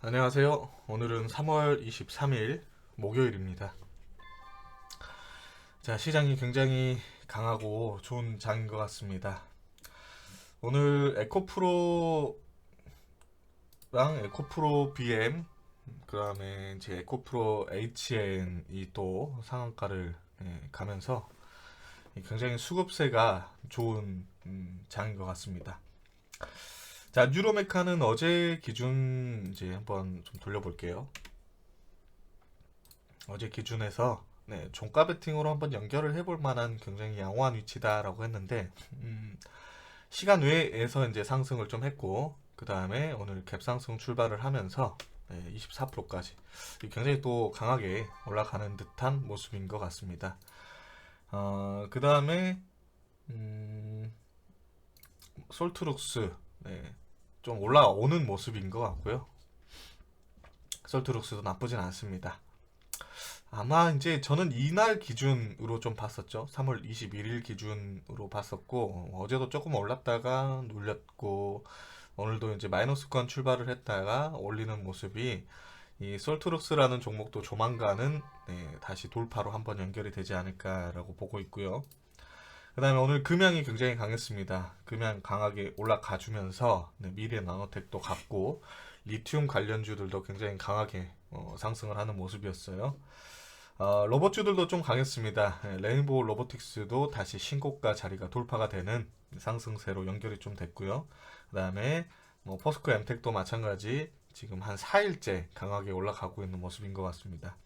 안녕하세요. 오늘은 3월 23일 목요일입니다. 자, 시장이 굉장히 강하고 좋은 장인 것 같습니다. 오늘 에코프로랑 에코프로 BM, 그 다음에 이제 에코프로 HN이 또 상한가를 가면서 굉장히 수급세가 좋은 장인 것 같습니다. 자, 뉴로메카는 어제 기준 이제 한번 좀 돌려볼게요. 어제 기준에서 종가 베팅으로 한번 연결을 해볼 만한 굉장히 양호한 위치다라고 했는데 시간 외에서 이제 상승을 좀 했고 그 다음에 오늘 갭상승 출발을 하면서 24%까지 굉장히 또 강하게 올라가는 듯한 모습인 것 같습니다. 그 다음에 솔트룩스 좀 올라오는 모습인 것 같고요. 솔트룩스도 나쁘진 않습니다. 아마 이제 저는 이날 기준으로 좀 봤었죠. 3월 21일 기준으로 봤었고, 어제도 조금 올랐다가 눌렸고, 오늘도 이제 마이너스권 출발을 했다가 올리는 모습이 이 솔트룩스라는 종목도 조만간은 다시 돌파로 한번 연결이 되지 않을까라고 보고 있고요. 그 다음에 오늘 금양이 굉장히 강했습니다. 금양 강하게 올라가 주면서 미래 나노텍도 갔고, 리튬 관련주들도 굉장히 강하게 상승을 하는 모습이었어요. 로봇주들도 좀 강했습니다. 레인보우 로보틱스도 다시 신고가 자리가 돌파가 되는 상승세로 연결이 좀 됐고요. 그 다음에 포스코 엠텍도 마찬가지 지금 한 4일째 강하게 올라가고 있는 모습인 것 같습니다.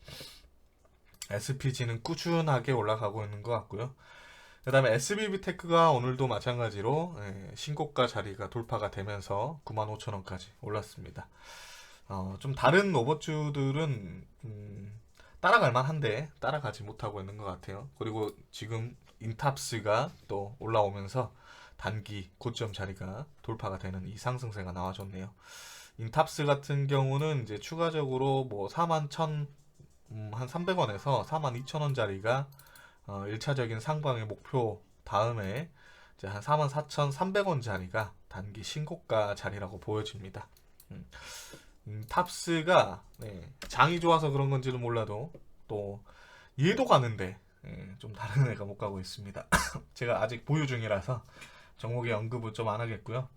SPG는 꾸준하게 올라가고 있는 것 같고요. 그 다음에 SBB테크가 오늘도 마찬가지로 신고가 자리가 돌파가 되면서 95,000원까지 올랐습니다. 좀 다른 로봇주들은 따라갈 만한데 따라가지 못하고 있는 것 같아요. 그리고 지금 인탑스가 또 올라오면서 단기 고점 자리가 돌파가 되는 이 상승세가 나와줬네요. 인탑스 같은 경우는 이제 추가적으로 뭐 4만 1천 한 300원에서 4만 2천 원 자리가 1차적인 상방의 목표 다음에 이제 한 4만 4,300원 자리가 단기 신고가 자리라고 보여집니다. 음. 탑스가 장이 좋아서 그런 건지는 몰라도 또 얘도 가는데 좀 다른 애가 못 가고 있습니다. 제가 아직 보유 중이라서 종목의 언급은 좀 안 하겠고요.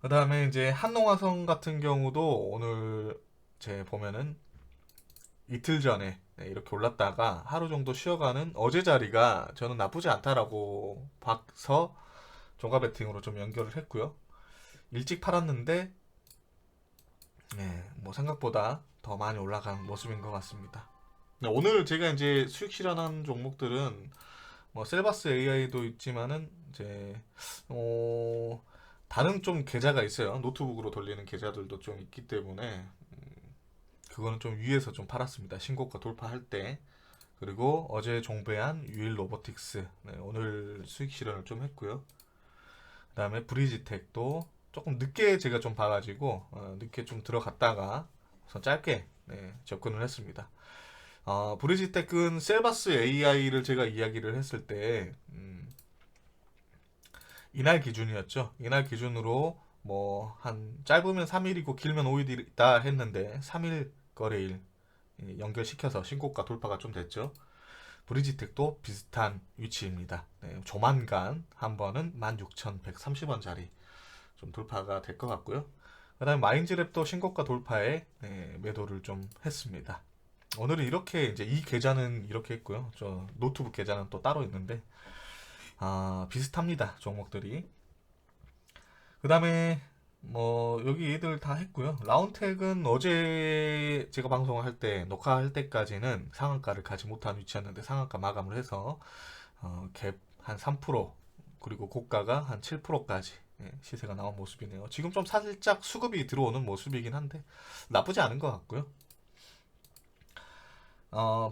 그 다음에 이제 한농화성 같은 경우도 오늘 제 보면은 이틀 전에 이렇게 올랐다가 하루 정도 쉬어가는 어제 자리가 저는 나쁘지 않다라고 봐서 종가 베팅으로 좀 연결을 했고요. 일찍 팔았는데 뭐 생각보다 더 많이 올라간 모습인 것 같습니다. 오늘 제가 이제 수익 실현한 종목들은 뭐 셀바스 AI도 있지만은 이제 어 다른 좀 계좌가 있어요. 노트북으로 돌리는 계좌들도 좀 있기 때문에 그거는 좀 위에서 좀 팔았습니다. 신고가 돌파할 때. 그리고 어제 종배한 유일 로보틱스 오늘 수익 실현을 좀 했고요. 그다음에 브리지텍도 조금 늦게 제가 좀 봐가지고 늦게 좀 들어갔다가 우선 짧게 접근을 했습니다. 브리지텍은 셀바스 AI를 제가 이야기를 했을 때 이날 기준이었죠. 이날 기준으로 뭐 한 짧으면 3일이고 길면 5일이다 했는데 3일 거래일 연결시켜서 신고가 돌파가 좀 됐죠. 브리지텍도 비슷한 위치입니다. 조만간 한 번은 16,130원짜리 좀 돌파가 될 것 같고요. 그 다음에 마인즈랩도 신고가 돌파에 매도를 좀 했습니다. 오늘은 이렇게 이제 이 계좌는 이렇게 했고요. 저 노트북 계좌는 또 따로 있는데 비슷합니다. 종목들이. 그 다음에 뭐 여기 얘들 다 했고요. 라운텍은 어제 제가 방송을 할 때 녹화할 때까지는 상한가를 가지 못한 위치였는데 상한가 마감을 해서 갭 한 3% 그리고 고가가 한 7%까지 시세가 나온 모습이네요. 지금 좀 살짝 수급이 들어오는 모습이긴 한데 나쁘지 않은 것 같고요.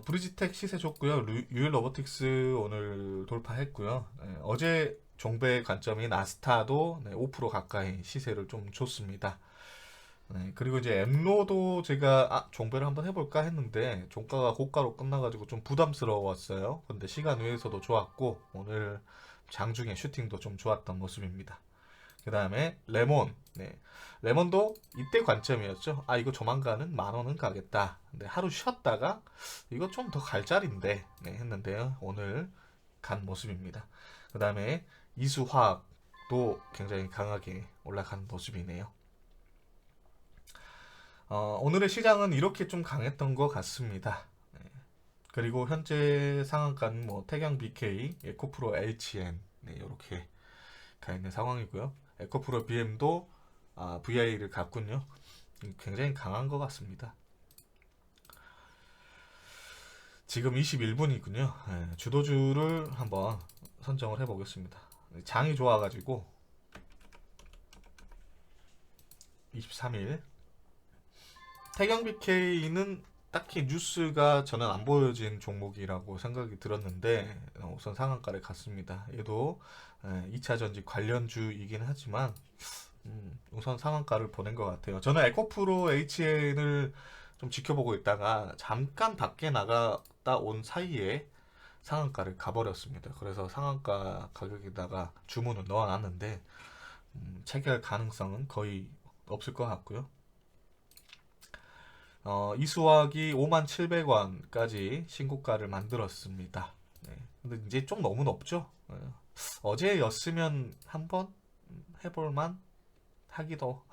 브리지텍 시세 좋고요. 유일 로보틱스 오늘 돌파했고요. 어제 종배 관점인 아스타도 5% 가까이 시세를 좀 줬습니다. 그리고 이제 엠로도 제가 종배를 한번 해볼까 했는데 종가가 고가로 끝나가지고 좀 부담스러웠어요. 근데 시간 외에서도 좋았고 오늘 장중에 슈팅도 좀 좋았던 모습입니다. 그 다음에 레몬. 네. 레몬도 이때 관점이었죠. 아, 이거 조만간은 10,000원은 가겠다. 근데 하루 쉬었다가 이거 좀 더 갈 자리인데 네, 했는데요. 오늘 간 모습입니다. 그 다음에 이수화학도 굉장히 강하게 올라간 모습이네요. 오늘의 시장은 이렇게 좀 강했던 것 같습니다. 네. 그리고 현재 상한가는 뭐 태경 BK, 에코프로 HN 네, 이렇게 가 있는 상황이고요. 에코프로 BM도 VI를 갔군요. 굉장히 강한 것 같습니다. 지금 21분이군요. 주도주를 한번 선정을 해보겠습니다. 장이 좋아가지고 23일 태경 BK는 딱히 뉴스가 저는 안 보여진 종목이라고 생각이 들었는데 우선 상한가를 갔습니다. 얘도 2차 전지 관련주이긴 하지만 우선 상한가를 보낸 것 같아요. 저는 에코프로 HN을 좀 지켜보고 있다가 잠깐 밖에 나갔다 온 사이에 상한가를 가버렸습니다. 그래서 상한가 가격에다가 주문을 넣어놨는데 체결 가능성은 거의 없을 것 같고요. 이수학이 57,000원까지 신고가를 만들었습니다. 네. 근데 이제 좀 너무 높죠? 어제였으면 한번 해볼만 하기도.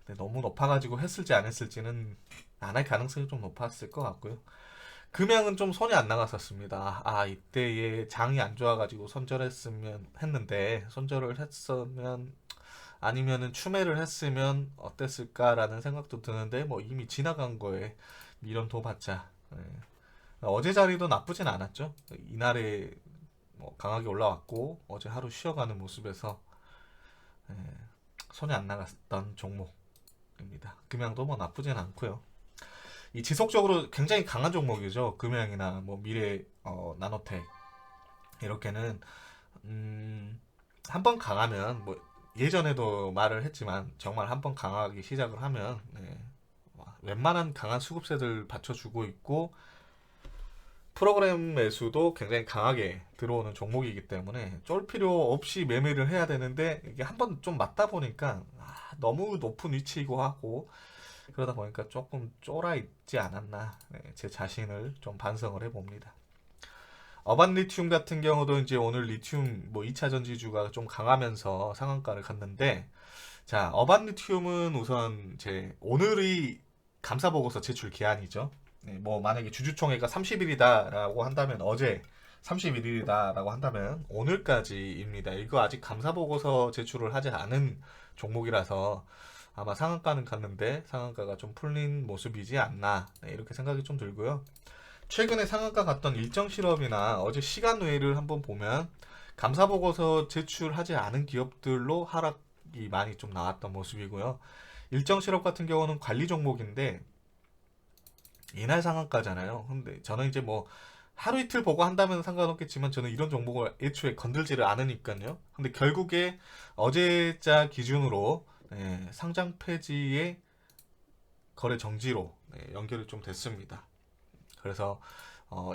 근데 너무 높아가지고 했을지 안 했을지는 안 할 가능성이 좀 높았을 것 같고요. 금양은 좀 손이 안 나갔었습니다. 이때에 장이 안 좋아가지고 손절했으면 했는데 손절을 했으면 아니면은 추매를 했으면 어땠을까라는 생각도 드는데 뭐 이미 지나간 거에 미련 둬봤자 어제 자리도 나쁘진 않았죠. 이날에 뭐 강하게 올라왔고 어제 하루 쉬어가는 모습에서 예, 손이 안 나갔던 종목입니다. 금양도 뭐 나쁘진 않고요. 이 지속적으로 굉장히 강한 종목이죠. 금양이나 뭐 미래 나노텍 이렇게는 한번 강하면 뭐 예전에도 말을 했지만 정말 한번 강하기 시작을 하면 웬만한 강한 수급세들 받쳐주고 있고 프로그램 매수도 굉장히 강하게 들어오는 종목이기 때문에 쫄 필요 없이 매매를 해야 되는데 이게 한번 좀 맞다 보니까 너무 높은 위치이고 하고 그러다 보니까 조금 쫄아 있지 않았나 제 자신을 좀 반성을 해봅니다. 어반 리튬 같은 경우도 이제 오늘 리튬 뭐 2차 전지주가 좀 강하면서 상한가를 갔는데 자, 어반 리튬은 우선 제 오늘이 감사 보고서 제출 기한이죠. 뭐 만약에 주주총회가 30일이다라고 한다면 어제 31일이다라고 한다면 오늘까지입니다. 이거 아직 감사 보고서 제출을 하지 않은 종목이라서 아마 상한가는 갔는데 상한가가 좀 풀린 모습이지 않나 이렇게 생각이 좀 들고요. 최근에 상한가 갔던 일정 실업이나 어제 시간 외를 한번 보면 감사 보고서 제출하지 않은 기업들로 하락이 많이 좀 나왔던 모습이고요. 일정 실업 같은 경우는 관리 종목인데 이날 상한가잖아요. 근데 저는 이제 뭐 하루 이틀 보고 한다면 상관없겠지만 저는 이런 종목을 애초에 건들지를 않으니까요. 근데 결국에 어제자 기준으로 상장 폐지의 거래 정지로 연결이 좀 됐습니다. 그래서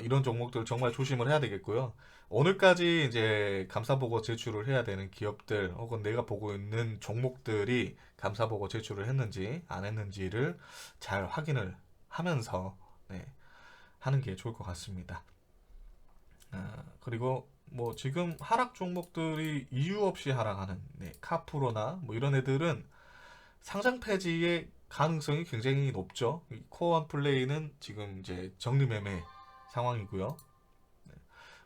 이런 종목들 정말 조심을 해야 되겠고요. 오늘까지 이제 감사보고 제출을 해야 되는 기업들 혹은 내가 보고 있는 종목들이 감사보고 제출을 했는지 안 했는지를 잘 확인을 하면서 하는 게 좋을 것 같습니다. 그리고 뭐 지금 하락 종목들이 이유 없이 하락하는 카프로나 뭐 이런 애들은 상장 폐지의 가능성이 굉장히 높죠. 코어원 플레이는 지금 이제 정리매매 상황이고요.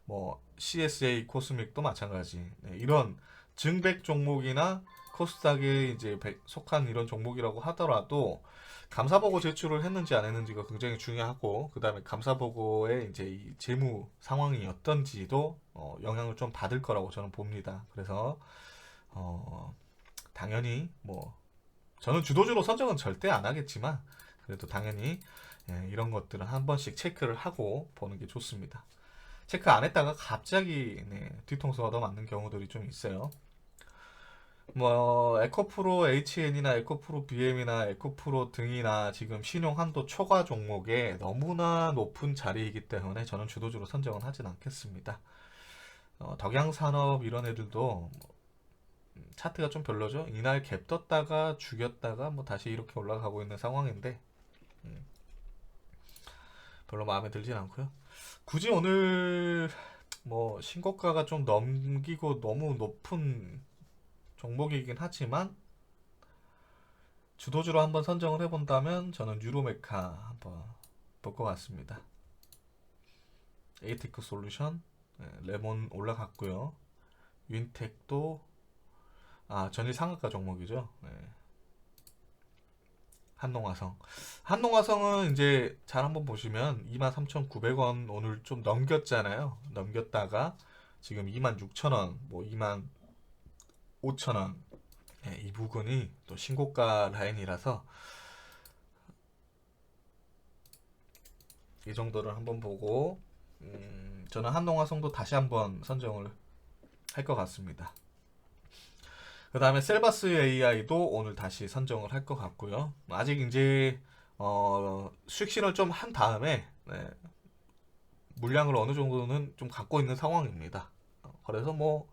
뭐 CSA 코스믹도 마찬가지. 이런 증백 종목이나 코스닥에 이제 속한 이런 종목이라고 하더라도 감사보고 제출을 했는지 안 했는지가 굉장히 중요하고 그 다음에 감사보고의 이제 이 재무 상황이 어떤지도 영향을 좀 받을 거라고 저는 봅니다. 그래서 당연히 뭐 저는 주도주로 선정은 절대 안 하겠지만 그래도 당연히 이런 것들은 한 번씩 체크를 하고 보는 게 좋습니다. 체크 안 했다가 갑자기 뒤통수 얻어맞는 경우들이 좀 있어요. 뭐 에코프로 HN이나 에코프로 BM이나 에코프로 등이나 지금 신용 한도 초과 종목에 너무나 높은 자리이기 때문에 저는 주도주로 선정은 하진 않겠습니다. 덕양산업 이런 애들도 차트가 좀 별로죠. 이날 갭 떴다가 죽였다가 뭐 다시 이렇게 올라가고 있는 상황인데 별로 마음에 들진 않고요. 굳이 오늘 뭐 신고가가 좀 넘기고 너무 높은 종목이긴 하지만 주도주로 한번 선정을 해본다면 저는 유로메카 한번 볼 것 같습니다. 에이테크 솔루션, 레몬 올라갔고요. 윈텍도 전일 상한가 종목이죠. 한농화성. 한농화성은 이제 잘 한번 보시면 23,900원 오늘 좀 넘겼잖아요. 넘겼다가 지금 26,000원, 뭐 25,000원. 이 부분이 또 신고가 라인이라서 이 정도를 한번 보고 저는 한농화성도 다시 한번 선정을 할 것 같습니다. 그 다음에 셀바스 AI도 오늘 다시 선정을 할 것 같고요. 아직 이제 수익 실현을 좀 한 다음에 물량을 어느 정도는 좀 갖고 있는 상황입니다. 그래서 뭐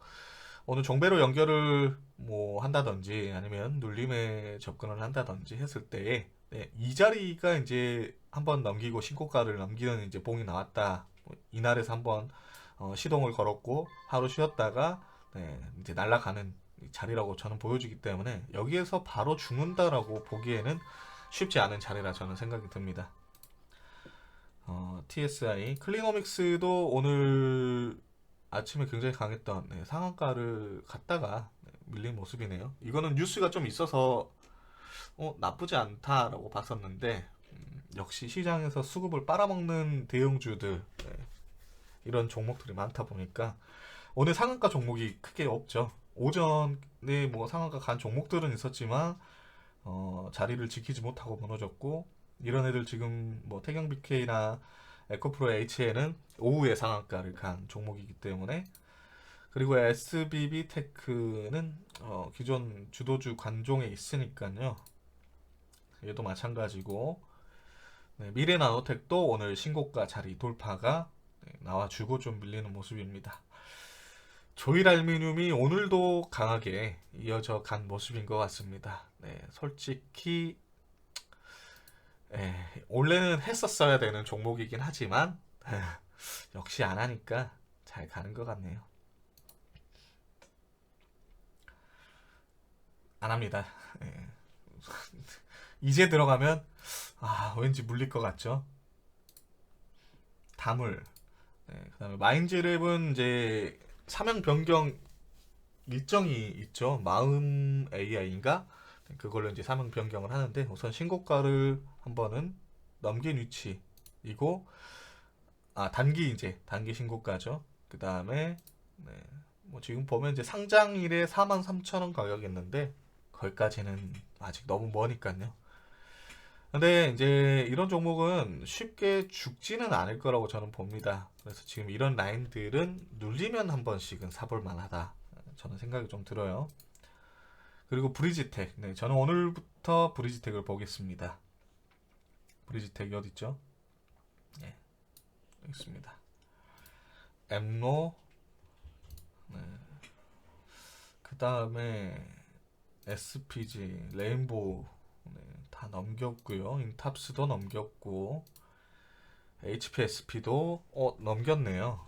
어느 종배로 연결을 뭐 한다든지 아니면 눌림에 접근을 한다든지 했을 때에 이 자리가 이제 한번 넘기고 신고가를 넘기는 이제 봉이 나왔다. 이날에서 한번 시동을 걸었고 하루 쉬었다가 이제 날아가는 자리라고 저는 보여지기 때문에 여기에서 바로 죽는다라고 보기에는 쉽지 않은 자리라 저는 생각이 듭니다. TSI 클리노믹스도 오늘 아침에 굉장히 강했던 상한가를 갔다가 밀린 모습이네요. 이거는 뉴스가 좀 있어서 나쁘지 않다라고 봤었는데 역시 시장에서 수급을 빨아먹는 대형주들 이런 종목들이 많다 보니까 오늘 상한가 종목이 크게 없죠. 오전에 뭐 상한가 간 종목들은 있었지만 자리를 지키지 못하고 무너졌고 이런 애들 지금 뭐 태경 BK나 에코프로 H에는 오후에 상한가를 간 종목이기 때문에 그리고 SBB 테크는 기존 주도주 관종에 있으니까요. 얘도 마찬가지고 미래나노텍도 오늘 신고가 자리 돌파가 나와주고 좀 밀리는 모습입니다. 조일알미늄이 오늘도 강하게 이어져 간 모습인 것 같습니다. 솔직히 원래는 했었어야 되는 종목이긴 하지만 역시 안 하니까 잘 가는 것 같네요. 안 합니다. 이제 들어가면 왠지 물릴 것 같죠. 다물. 그다음에 마인즈랩은 이제 사명 변경 일정이 있죠. 마음 AI인가? 그걸로 이제 사명 변경을 하는데 우선 신고가를 한번은 넘긴 위치이고 단기 신고가죠. 그 다음에 뭐 지금 보면 이제 상장일에 43,000원 가격이었는데 거기까지는 아직 너무 머니까요. 근데 이제 이런 종목은 쉽게 죽지는 않을 거라고 저는 봅니다. 그래서 지금 이런 라인들은 눌리면 한 번씩은 사볼 만하다. 저는 생각이 좀 들어요. 그리고 브리지텍. 저는 오늘부터 브리지텍을 보겠습니다. 브리지텍이 어디 있죠? 여기 있습니다. 엠로. 그 다음에 SPG, 레인보우 다 넘겼고요. 인탑스도 넘겼고 HPSP도 넘겼네요.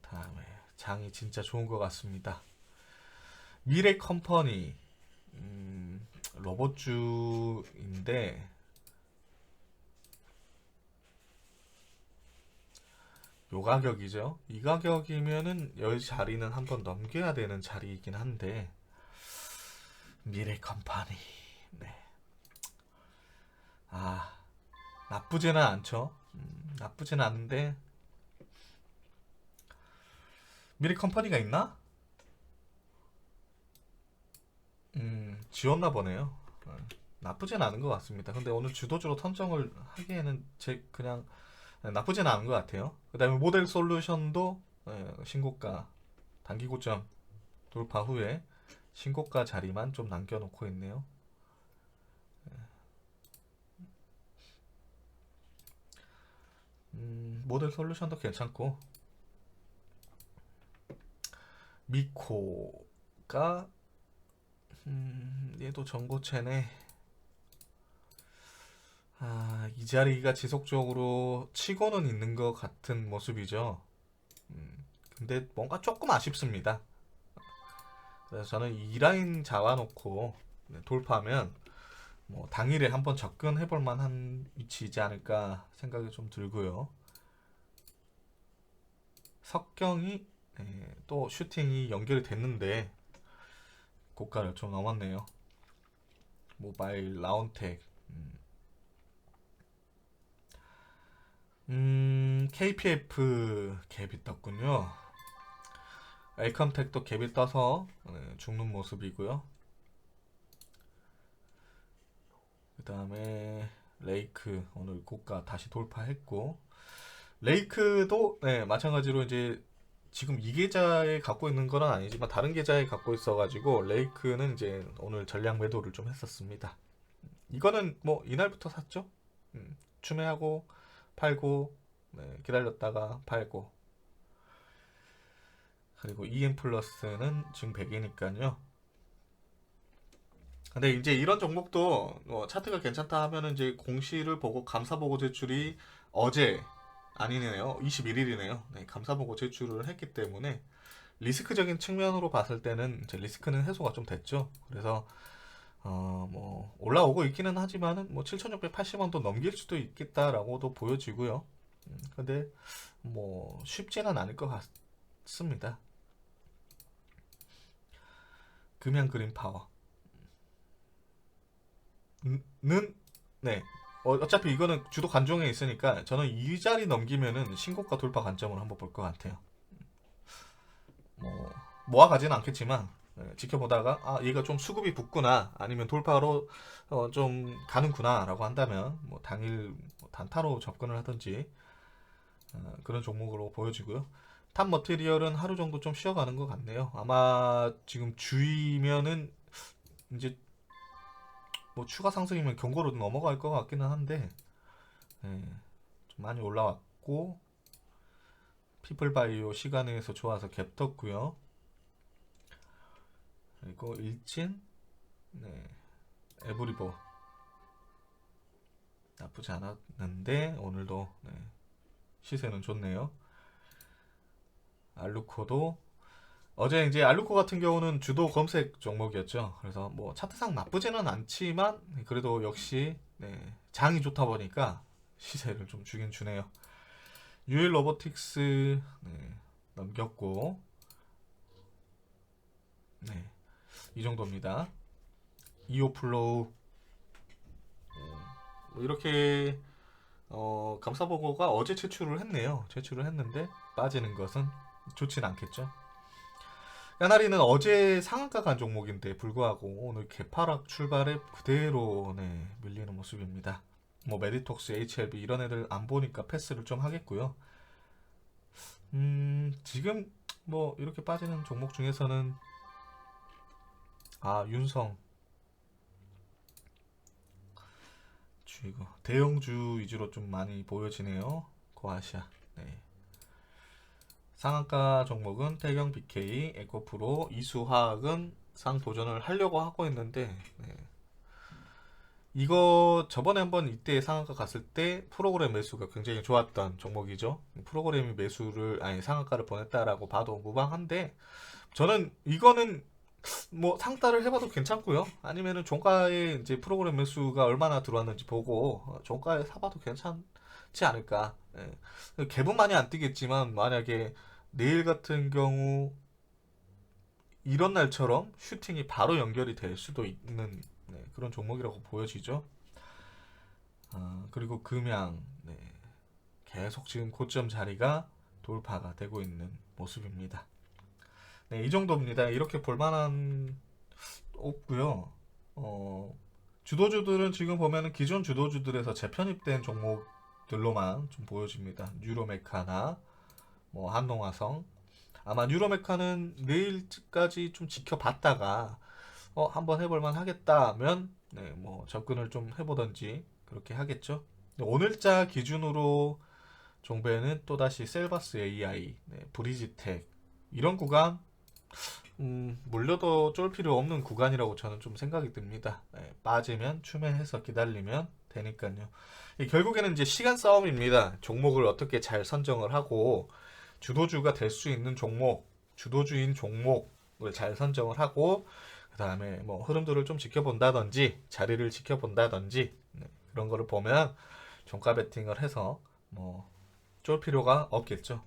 다음에 장이 진짜 좋은 것 같습니다. 미래 컴퍼니 로봇주인데 요 가격이죠. 이 가격이면은 여기 자리는 한번 넘겨야 되는 자리이긴 한데 미래 컴퍼니 나쁘지는 않죠. 나쁘진 않은데 미래 컴퍼니가 있나? 지웠나 보네요. 나쁘진 않은 것 같습니다. 근데 오늘 주도주로 선정을 하기에는 그냥 나쁘진 않은 것 같아요. 그 다음에 모델 솔루션도 신고가 단기 고점 돌파 후에 신고가 자리만 좀 남겨놓고 있네요. 모델 솔루션도 괜찮고 미코가 얘도 전고체네. 이 자리가 지속적으로 치고는 있는 것 같은 모습이죠. 근데 뭔가 조금 아쉽습니다. 그래서 저는 이 라인 잡아놓고 돌파하면 뭐 당일에 한번 접근해볼 만한 위치이지 않을까 생각이 좀 들고요. 석경이 또 슈팅이 연결이 됐는데 고가를 좀 넘었네요. 모바일 라운텍. KPF 갭이 떴군요. 엘컴텍도 갭이 떠서 죽는 모습이고요. 그 다음에 레이크 오늘 고가 다시 돌파했고, 레이크도 마찬가지로 이제 지금 이 계좌에 갖고 있는 건 아니지만 다른 계좌에 갖고 있어가지고 레이크는 이제 오늘 전량 매도를 좀 했었습니다. 이거는 뭐 이날부터 샀죠. 추매하고 팔고 기다렸다가 팔고, 그리고 EM 플러스는 지금 100이니까요. 근데 이제 이런 종목도 차트가 괜찮다 하면은 이제 공시를 보고 감사보고 제출이 어제 아니네요. 21일이네요. 감사보고 제출을 했기 때문에 리스크적인 측면으로 봤을 때는 이제 리스크는 해소가 좀 됐죠. 그래서 뭐 올라오고 있기는 하지만은 뭐 7,680원도 넘길 수도 있겠다라고도 보여지고요. 근데 뭐 쉽지는 않을 것 같습니다. 금양 그린 파워 는 네. 어차피 이거는 주도 관종에 있으니까 저는 이 자리 넘기면은 신고가 돌파 관점을 한번 볼 것 같아요. 뭐 모아가지는 않겠지만 지켜보다가 얘가 좀 수급이 붙구나, 아니면 돌파로 좀 가는구나라고 한다면 뭐 당일 뭐 단타로 접근을 하든지 그런 종목으로 보여지고요. 탑 머티리얼은 하루 정도 좀 쉬어가는 것 같네요. 아마 지금 주이면은 이제 뭐 추가 상승이면 경고로 넘어갈 것 같기는 한데 좀 많이 올라왔고, 피플바이오 시간에서 좋아서 갭 떴고요. 그리고 일진, 에브리보 나쁘지 않았는데 오늘도 시세는 좋네요. 알루코도 어제 이제 알루코 같은 경우는 주도 검색 종목이었죠. 그래서 뭐 차트상 나쁘지는 않지만 그래도 역시 장이 좋다 보니까 시세를 좀 주긴 주네요. 유일 로보틱스 넘겼고, 이 정도입니다. 이오플로우 뭐 이렇게 감사보고가 어제 제출을 했네요. 제출을 했는데 빠지는 것은 좋진 않겠죠. 까나리는 어제 상한가 간 종목인데 불구하고 오늘 개파락 출발에 그대로 밀리는 모습입니다. 뭐 메디톡스, HLB 이런 애들 안 보니까 패스를 좀 하겠고요. 지금 뭐 이렇게 빠지는 종목 중에서는 윤성 주이고 대형주 위주로 좀 많이 보여지네요. 코아시아. 상한가 종목은 태경 BK, 에코프로, 이수화학은 상 도전을 하려고 하고 있는데 이거 저번에 한번 이때 상한가 갔을 때 프로그램 매수가 굉장히 좋았던 종목이죠. 프로그램이 매수를 상한가를 보냈다라고 봐도 무방한데, 저는 이거는 뭐 상따를 해봐도 괜찮고요. 아니면은 종가에 이제 프로그램 매수가 얼마나 들어왔는지 보고 종가에 사봐도 괜찮지 않을까. 갭은 많이 안 뛰겠지만 만약에 내일 같은 경우 이런 날처럼 슈팅이 바로 연결이 될 수도 있는 그런 종목이라고 보여지죠. 그리고 금양 계속 지금 고점 자리가 돌파가 되고 있는 모습입니다. 이 정도입니다. 이렇게 볼만한 없고요. 주도주들은 지금 보면은 기존 주도주들에서 재편입된 종목들로만 좀 보여집니다. 뉴로메카나 뭐 한동화성. 아마 뉴로메카는 내일까지 좀 지켜봤다가 한번 해볼만 하겠다면 뭐 접근을 좀 해보던지 그렇게 하겠죠. 오늘자 기준으로 종배는 또다시 셀바스 AI, 브리지텍 이런 구간 물려도 쫄 필요 없는 구간이라고 저는 좀 생각이 듭니다. 예, 빠지면 추매해서 기다리면 되니까요. 결국에는 이제 시간 싸움입니다. 종목을 어떻게 잘 선정을 하고 주도주가 될 수 있는 종목, 주도주인 종목을 잘 선정을 하고 그 다음에 뭐 흐름들을 좀 지켜본다든지 자리를 지켜본다든지 그런 거를 보면 종가 베팅을 해서 뭐 쫄 필요가 없겠죠.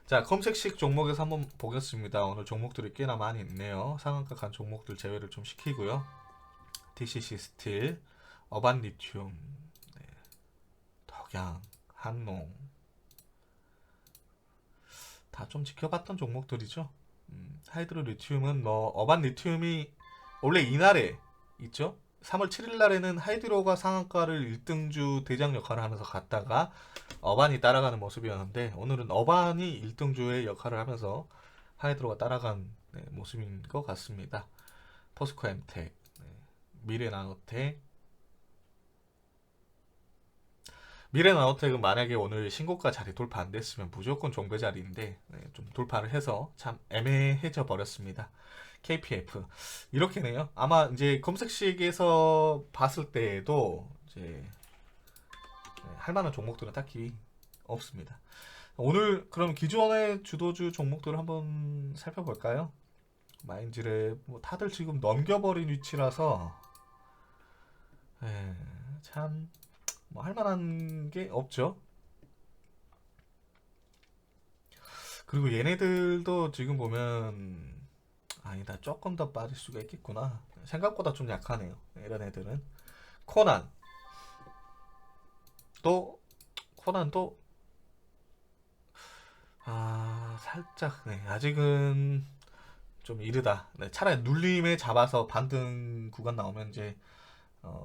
자, 검색식 종목에서 한번 보겠습니다. 오늘 종목들이 꽤나 많이 있네요. 상한가 간 종목들 제외를 좀 시키고요. DCC 스틸, 어반 리튬, 네, 덕양, 한농 다 좀 지켜봤던 종목들이죠. 하이드로 리튬은 뭐 어반 리튬이 원래 이날에 있죠. 3월 7일 날에는 하이드로가 상한가를 1등주 대장 역할을 하면서 갔다가 어반이 따라가는 모습이었는데 오늘은 어반이 1등주의 역할을 하면서 하이드로가 따라간 모습인 것 같습니다. 포스코 엠텍, 미래나노텍. 미래나노텍은 만약에 오늘 신고가 자리 돌파 안 됐으면 무조건 종배 자리인데 좀 돌파를 해서 참 애매해져 버렸습니다. KPF 이렇게네요. 아마 이제 검색식에서 봤을 때에도 이제 할 만한 종목들은 딱히 없습니다. 오늘 그럼 기존의 주도주 종목들을 한번 살펴볼까요? 마인즈랩 뭐 다들 지금 넘겨버린 위치라서 참 뭐 할만한 게 없죠. 그리고 얘네들도 지금 보면 아니다 조금 더 빠질 수가 있겠구나. 생각보다 좀 약하네요. 이런 애들은 코난 또 코난도 살짝 아직은 좀 이르다. 차라리 눌림에 잡아서 반등 구간 나오면 이제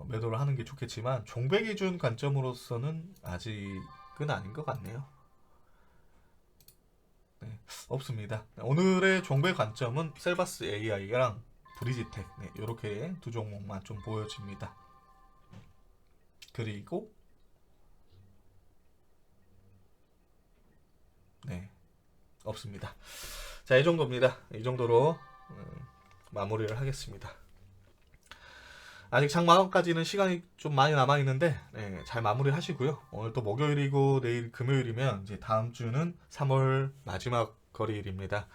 매도를 하는 게 좋겠지만 종배 기준 관점으로서는 아직은 아닌 것 같네요. 없습니다. 오늘의 종배 관점은 셀바스 AI랑 브리지텍 이렇게 두 종목만 좀 보여집니다. 그리고 없습니다. 자, 이 정도입니다. 이 정도로 마무리를 하겠습니다. 아직 장마감까지는 시간이 좀 많이 남아 있는데 잘 마무리 하시고요. 오늘 또 목요일이고 내일 금요일이면 이제 다음 주는 3월 마지막 거래일입니다.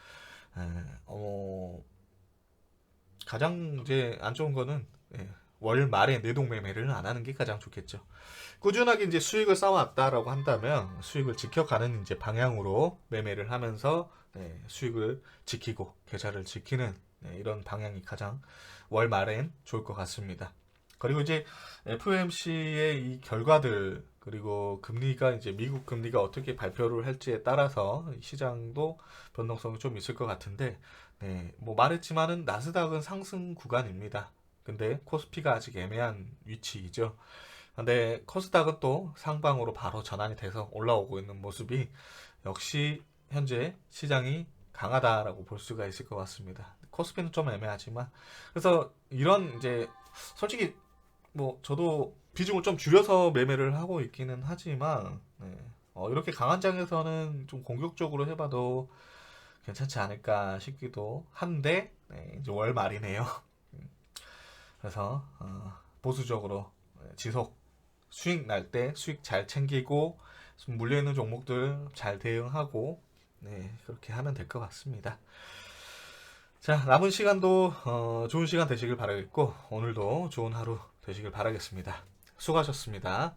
가장 이제 안 좋은 거는 월 말에 내동 매매를 안 하는 게 가장 좋겠죠. 꾸준하게 이제 수익을 쌓아왔다라고 한다면 수익을 지켜가는 이제 방향으로 매매를 하면서 수익을 지키고 계좌를 지키는 이런 방향이 가장 월 말엔 좋을 것 같습니다. 그리고 이제 FOMC의 이 결과들 그리고 금리가 이제 미국 금리가 어떻게 발표를 할지에 따라서 시장도 변동성이 좀 있을 것 같은데 뭐 말했지만은 나스닥은 상승 구간입니다. 근데 코스피가 아직 애매한 위치이죠. 근데 코스닥은 또 상방으로 바로 전환이 돼서 올라오고 있는 모습이 역시 현재 시장이 강하다라고 볼 수가 있을 것 같습니다. 코스피는 좀 애매하지만 그래서 이런 이제 솔직히 뭐 저도 비중을 좀 줄여서 매매를 하고 있기는 하지만 이렇게 강한 장에서는 좀 공격적으로 해봐도 괜찮지 않을까 싶기도 한데 이제 월 말이네요. 그래서 보수적으로 지속 수익 날 때 수익 잘 챙기고 좀 물려있는 종목들 잘 대응하고 그렇게 하면 될 것 같습니다. 자, 남은 시간도 좋은 시간 되시길 바라겠고 오늘도 좋은 하루 되시길 바라겠습니다. 수고하셨습니다.